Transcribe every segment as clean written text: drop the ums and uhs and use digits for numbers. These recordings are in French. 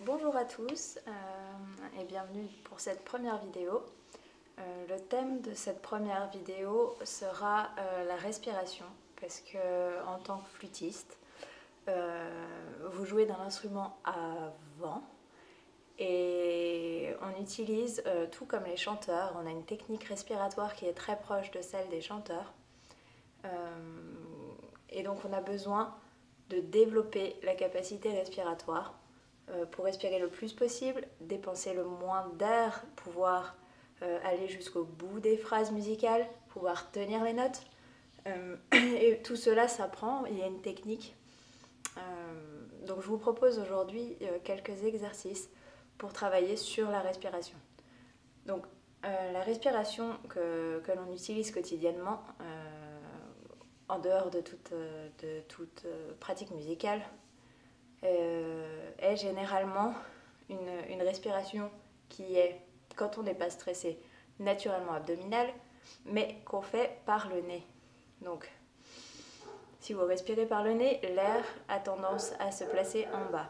Bonjour à tous et bienvenue pour cette première vidéo. Le thème de cette première vidéo sera la respiration parce que en tant que flûtiste, vous jouez d'un instrument à vent et on utilise tout comme les chanteurs. On a une technique respiratoire qui est très proche de celle des chanteurs et donc on a besoin de développer la capacité respiratoire pour respirer le plus possible, dépenser le moins d'air, pouvoir aller jusqu'au bout des phrases musicales, pouvoir tenir les notes. Et tout cela s'apprend, il y a une technique. Donc je vous propose aujourd'hui quelques exercices pour travailler sur la respiration. Donc la respiration que l'on utilise quotidiennement, en dehors de toute pratique musicale, est généralement une respiration qui est, quand on n'est pas stressé, naturellement abdominale, mais qu'on fait par le nez. Donc, si vous respirez par le nez, l'air a tendance à se placer en bas.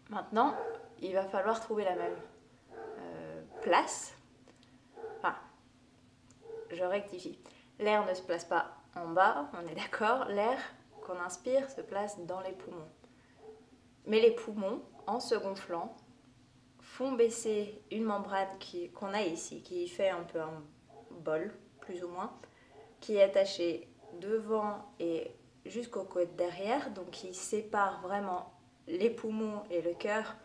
Maintenant, il va falloir trouver la même place. Enfin, je rectifie. L'air ne se place pas en bas, on est d'accord. L'air qu'on inspire se place dans les poumons. Mais les poumons, en se gonflant, font baisser une membrane qu'on a ici, qui fait un peu un bol, plus ou moins, qui est attachée devant et jusqu'au côte derrière, donc qui sépare vraiment les poumons et le cœur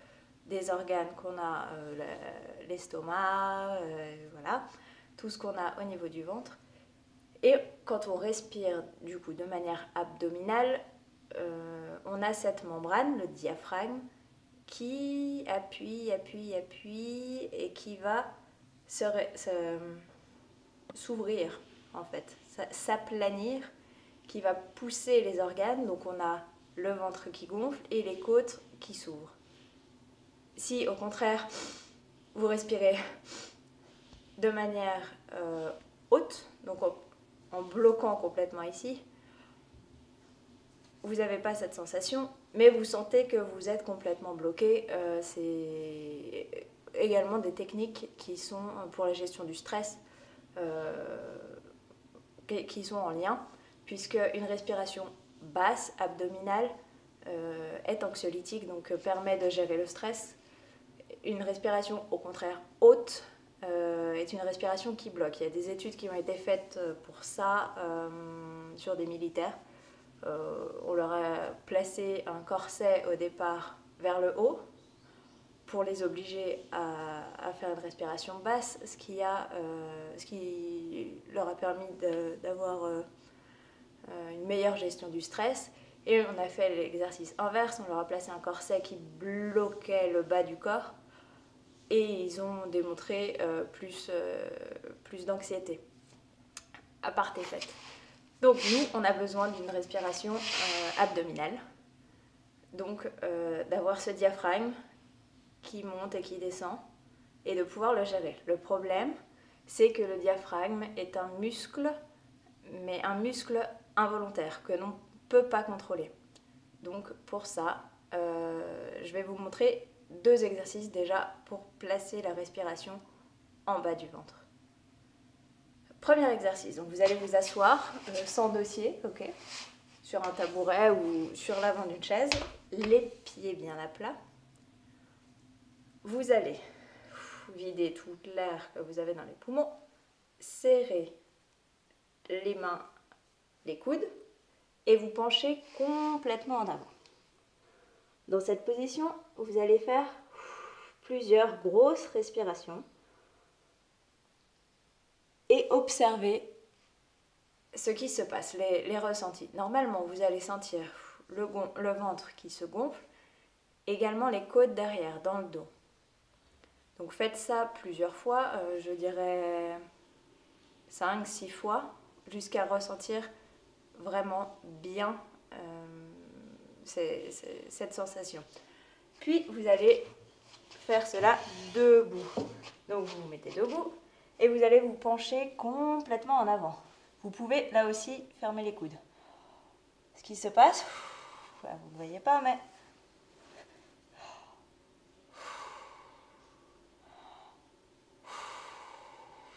des organes qu'on a, l'estomac, voilà, tout ce qu'on a au niveau du ventre. Et quand on respire du coup de manière abdominale, on a cette membrane, le diaphragme, qui appuie et qui va s'ouvrir en fait, s'aplanir, qui va pousser les organes. Donc on a le ventre qui gonfle et les côtes qui s'ouvrent. Si au contraire vous respirez de manière haute, donc en bloquant complètement ici, vous n'avez pas cette sensation, mais vous sentez que vous êtes complètement bloqué. C'est également des techniques qui sont pour la gestion du stress, qui sont en lien, puisque une respiration basse, abdominale, est anxiolytique, donc permet de gérer le stress. Une respiration au contraire haute est une respiration qui bloque. Il y a des études qui ont été faites pour ça sur des militaires. On leur a placé un corset au départ vers le haut pour les obliger à faire une respiration basse, ce qui leur a permis d'avoir une meilleure gestion du stress. Et on a fait l'exercice inverse, on leur a placé un corset qui bloquait le bas du corps et ils ont démontré plus d'anxiété. Aparté faite. Donc nous, on a besoin d'une respiration abdominale, donc d'avoir ce diaphragme qui monte et qui descend et de pouvoir le gérer. Le problème, c'est que le diaphragme est un muscle, mais un muscle involontaire que l'on ne peut pas contrôler. Donc pour ça, je vais vous montrer deux exercices déjà pour placer la respiration en bas du ventre. Premier exercice, donc vous allez vous asseoir sans dossier, ok, sur un tabouret ou sur l'avant d'une chaise, les pieds bien à plat. Vous allez vider tout l'air que vous avez dans les poumons, serrer les mains, les coudes et vous penchez complètement en avant. Dans cette position, vous allez faire plusieurs grosses respirations et observer ce qui se passe, les ressentis. Normalement, vous allez sentir le ventre qui se gonfle, également les côtes derrière, dans le dos. Donc faites ça plusieurs fois, je dirais 5-6 fois, jusqu'à ressentir vraiment bien cette sensation. Puis vous allez faire cela debout. Donc vous vous mettez debout et vous allez vous pencher complètement en avant. Vous pouvez là aussi fermer les coudes. Ce qui se passe, vous ne voyez pas, mais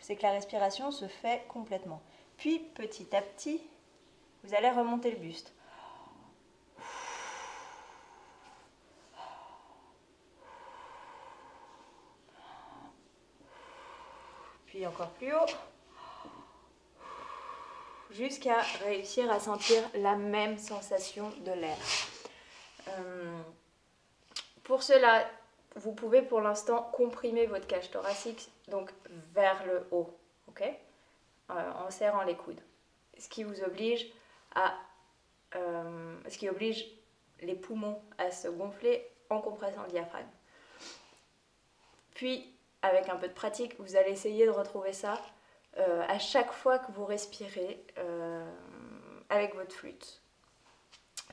c'est que la respiration se fait complètement. Puis petit à petit, vous allez remonter le buste. Puis encore plus haut, jusqu'à réussir à sentir la même sensation de l'air. Pour cela, vous pouvez pour l'instant comprimer votre cage thoracique donc vers le haut, ok, en serrant les coudes. Ce qui vous oblige ce qui oblige les poumons à se gonfler en compressant le diaphragme. Puis, avec un peu de pratique, vous allez essayer de retrouver ça à chaque fois que vous respirez avec votre flûte.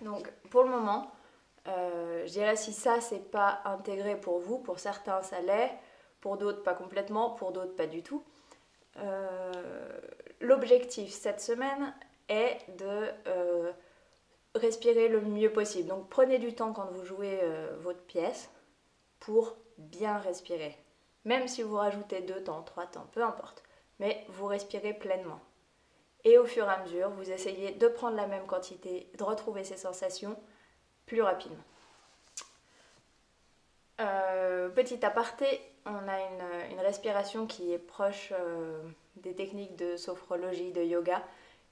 Donc, pour le moment, je dirais si ça c'est pas intégré pour vous, pour certains ça l'est, pour d'autres pas complètement, pour d'autres pas du tout. L'objectif cette semaine est de respirer le mieux possible. Donc prenez du temps quand vous jouez votre pièce pour bien respirer. Même si vous rajoutez 2 temps, 3 temps, peu importe. Mais vous respirez pleinement. Et au fur et à mesure, vous essayez de prendre la même quantité, de retrouver ces sensations plus rapidement. Petit aparté, on a une respiration qui est proche des techniques de sophrologie, de yoga,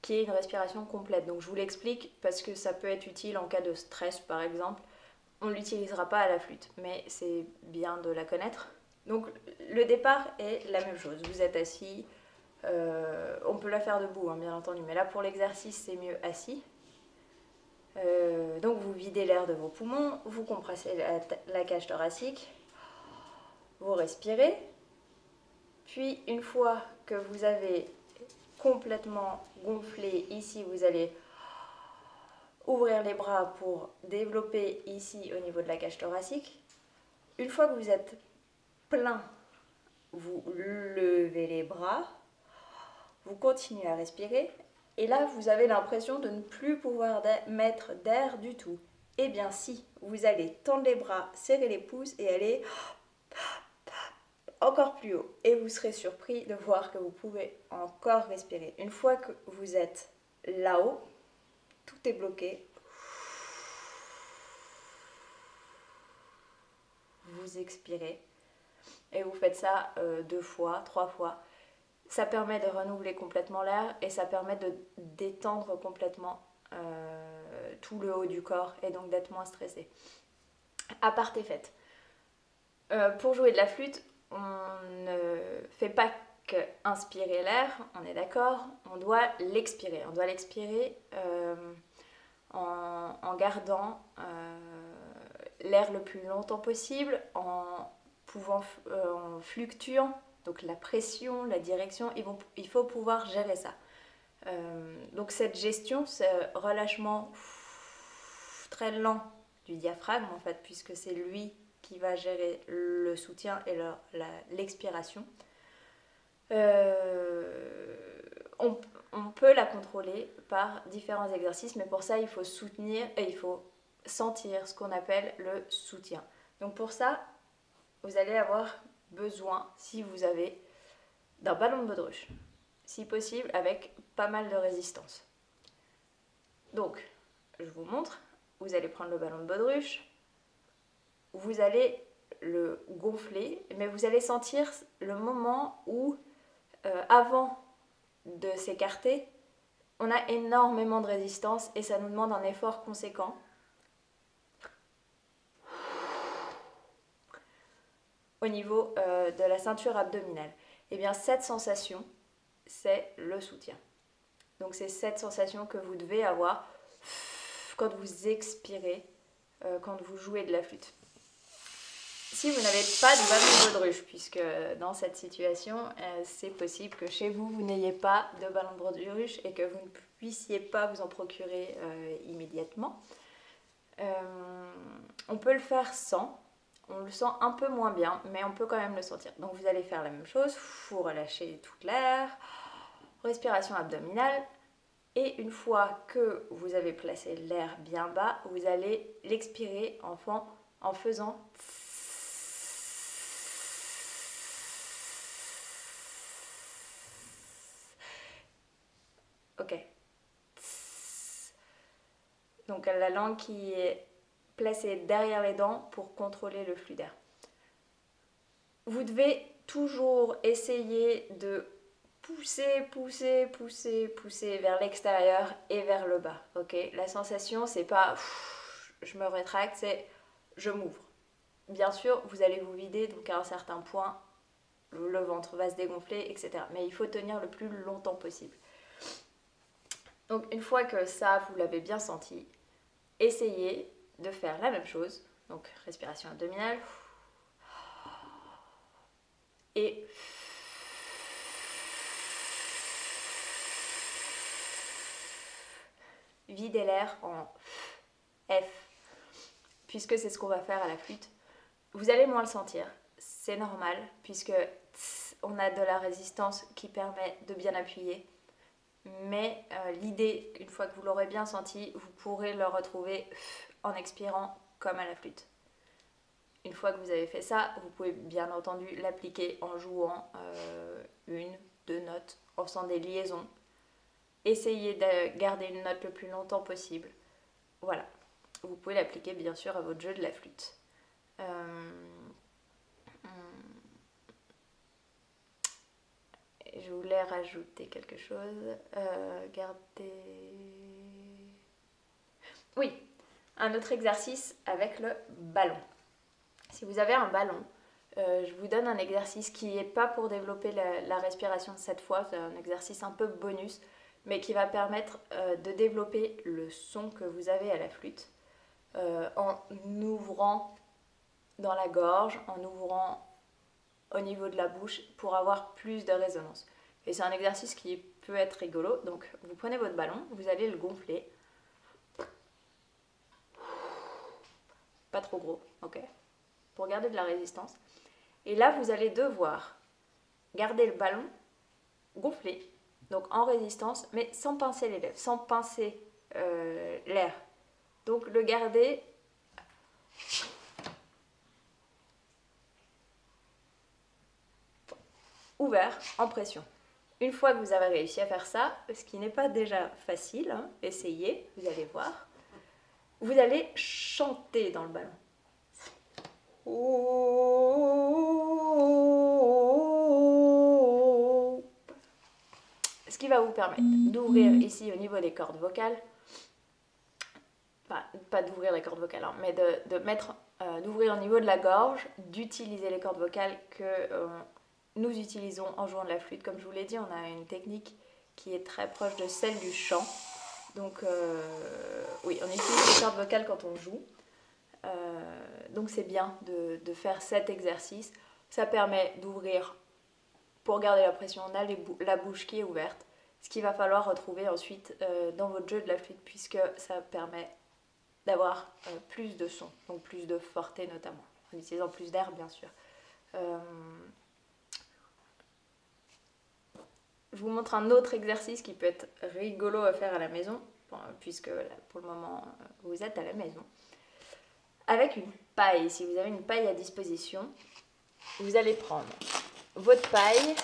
qui est une respiration complète. Donc je vous l'explique parce que ça peut être utile en cas de stress par exemple. On ne l'utilisera pas à la flûte, mais c'est bien de la connaître. Donc le départ est la même chose. Vous êtes assis, on peut la faire debout hein, bien entendu, mais là pour l'exercice c'est mieux assis. Donc vous videz l'air de vos poumons, vous compressez la cage thoracique, vous respirez, puis une fois que vous avez complètement gonflé ici, vous allez ouvrir les bras pour développer ici au niveau de la cage thoracique. Une fois que vous êtes plein, vous levez les bras, vous continuez à respirer. Et là, vous avez l'impression de ne plus pouvoir mettre d'air du tout. Eh bien si, vous allez tendre les bras, serrer les pouces et aller encore plus haut. Et vous serez surpris de voir que vous pouvez encore respirer. Une fois que vous êtes là-haut, tout est bloqué. Vous expirez. Et vous faites ça 2 fois, 3 fois. Ça permet de renouveler complètement l'air et ça permet de détendre complètement tout le haut du corps et donc d'être moins stressé. Aparté fait. Pour jouer de la flûte, on ne fait pas qu'inspirer l'air, on est d'accord, on doit l'expirer. On doit l'expirer en gardant l'air le plus longtemps possible, en fluctuant. Donc la pression, la direction, il faut pouvoir gérer ça. Donc cette gestion, ce relâchement très lent du diaphragme en fait, puisque c'est lui qui va gérer le soutien et l'expiration. On peut la contrôler par différents exercices, mais pour ça il faut soutenir et il faut sentir ce qu'on appelle le soutien. Donc pour ça, vous allez avoir besoin, si vous avez, d'un ballon de baudruche, si possible avec pas mal de résistance. Donc, je vous montre, vous allez prendre le ballon de baudruche, vous allez le gonfler, mais vous allez sentir le moment où, avant de s'écarter, on a énormément de résistance et ça nous demande un effort conséquent. Au niveau de la ceinture abdominale. Et bien cette sensation, c'est le soutien. Donc c'est cette sensation que vous devez avoir quand vous expirez, quand vous jouez de la flûte. Si vous n'avez pas de ballon de baudruche, puisque dans cette situation, c'est possible que chez vous, vous n'ayez pas de ballon de baudruche et que vous ne puissiez pas vous en procurer immédiatement. On peut le faire sans. On le sent un peu moins bien, mais on peut quand même le sentir. Donc vous allez faire la même chose, vous relâchez toute l'air, respiration abdominale, et une fois que vous avez placé l'air bien bas, vous allez l'expirer en faisant Donc la langue qui est placée derrière les dents pour contrôler le flux d'air. Vous devez toujours essayer de pousser vers l'extérieur et vers le bas. Ok, la sensation, c'est pas je me rétracte, c'est je m'ouvre. Bien sûr, vous allez vous vider, donc à un certain point, le ventre va se dégonfler, etc. Mais il faut tenir le plus longtemps possible. Donc une fois que ça, vous l'avez bien senti, essayez de faire la même chose. Donc respiration abdominale. Et videz l'air en F, puisque c'est ce qu'on va faire à la flûte. Vous allez moins le sentir, c'est normal, puisque on a de la résistance qui permet de bien appuyer. Mais l'idée, une fois que vous l'aurez bien senti, vous pourrez le retrouver en expirant comme à la flûte. Une fois que vous avez fait ça, vous pouvez bien entendu l'appliquer en jouant une, deux notes, en faisant des liaisons. Essayez de garder une note le plus longtemps possible. Voilà. Vous pouvez l'appliquer bien sûr à votre jeu de la flûte. Je voulais rajouter quelque chose. Oui, un autre exercice avec le ballon. Si vous avez un ballon, je vous donne un exercice qui n'est pas pour développer la respiration cette fois, c'est un exercice un peu bonus, mais qui va permettre de développer le son que vous avez à la flûte en ouvrant dans la gorge, en ouvrant au niveau de la bouche pour avoir plus de résonance. Et c'est un exercice qui peut être rigolo. Donc vous prenez votre ballon, vous allez le gonfler. Pas trop gros, ok, pour garder de la résistance. Et là, vous allez devoir garder le ballon gonflé, donc en résistance, mais sans pincer les lèvres, sans pincer l'air. Donc le garder ouvert en pression. Une fois que vous avez réussi à faire ça, ce qui n'est pas déjà facile, hein, essayez, vous allez voir, vous allez chanter dans le ballon. Ce qui va vous permettre d'ouvrir ici au niveau des cordes vocales, enfin pas d'ouvrir les cordes vocales, hein, mais d'ouvrir au niveau de la gorge, d'utiliser les cordes vocales que nous utilisons en jouant de la flûte. Comme je vous l'ai dit, on a une technique qui est très proche de celle du chant. Donc oui, on utilise les cordes vocales quand on joue. Donc c'est bien de faire cet exercice. Ça permet d'ouvrir, pour garder la pression, on a la bouche qui est ouverte. Ce qu'il va falloir retrouver ensuite dans votre jeu de la flûte, puisque ça permet d'avoir plus de son, donc plus de forté notamment, en utilisant plus d'air bien sûr. Je vous montre un autre exercice qui peut être rigolo à faire à la maison, puisque pour le moment vous êtes à la maison. Avec une paille, si vous avez une paille à disposition, vous allez prendre votre paille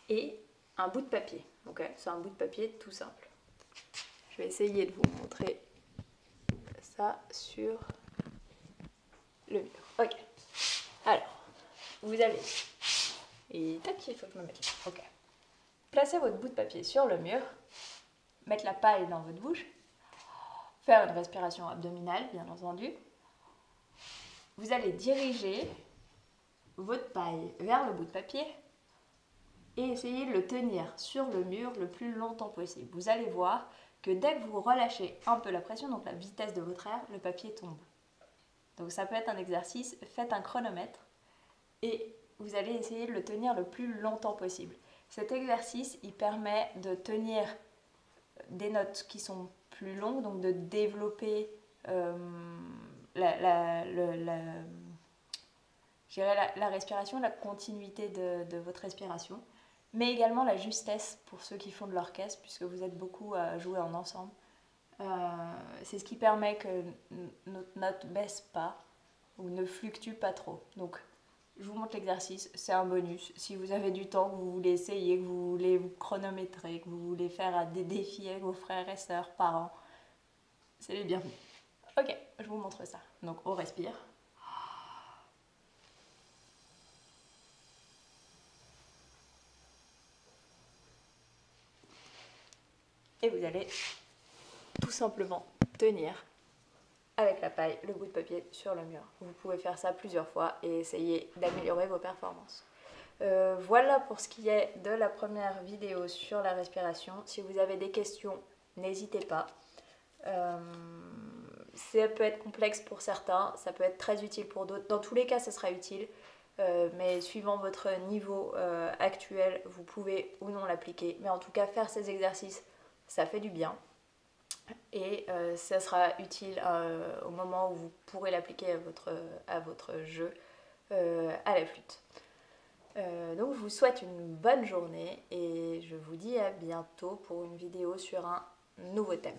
et un bout de papier. Okay, c'est un bout de papier tout simple. Je vais essayer de vous montrer ça sur le mur. Ok. Alors, vous allez... Et tac, il faut que je me mette là. Ok. Placez votre bout de papier sur le mur, mettre la paille dans votre bouche, faire une respiration abdominale, bien entendu. Vous allez diriger votre paille vers le bout de papier et essayer de le tenir sur le mur le plus longtemps possible. Vous allez voir que dès que vous relâchez un peu la pression, donc la vitesse de votre air, le papier tombe. Donc ça peut être un exercice, faites un chronomètre et vous allez essayer de le tenir le plus longtemps possible. Cet exercice, il permet de tenir des notes qui sont plus longues, donc de développer la respiration, la continuité de votre respiration, mais également la justesse pour ceux qui font de l'orchestre, puisque vous êtes beaucoup à jouer en ensemble. C'est ce qui permet que notre note ne baisse pas ou ne fluctue pas trop. Donc, je vous montre l'exercice, c'est un bonus. Si vous avez du temps, que vous voulez essayer, que vous voulez vous chronométrer, que vous voulez faire des défis avec vos frères et sœurs, parents, c'est les bienvenus. Ok, je vous montre ça. Donc on respire. Et vous allez tout simplement tenir avec la paille le bout de papier sur le mur. Vous pouvez faire ça plusieurs fois et essayer d'améliorer vos performances. Voilà pour ce qui est de la première vidéo sur la respiration. Si vous avez des questions, n'hésitez pas. Ça peut être complexe pour certains, ça peut être très utile pour d'autres. Dans tous les cas, ça sera utile. Mais suivant votre niveau actuel, vous pouvez ou non l'appliquer. Mais en tout cas, faire ces exercices, ça fait du bien. Et ça sera utile au moment où vous pourrez l'appliquer à votre jeu, à la flûte. Donc je vous souhaite une bonne journée et je vous dis à bientôt pour une vidéo sur un nouveau thème.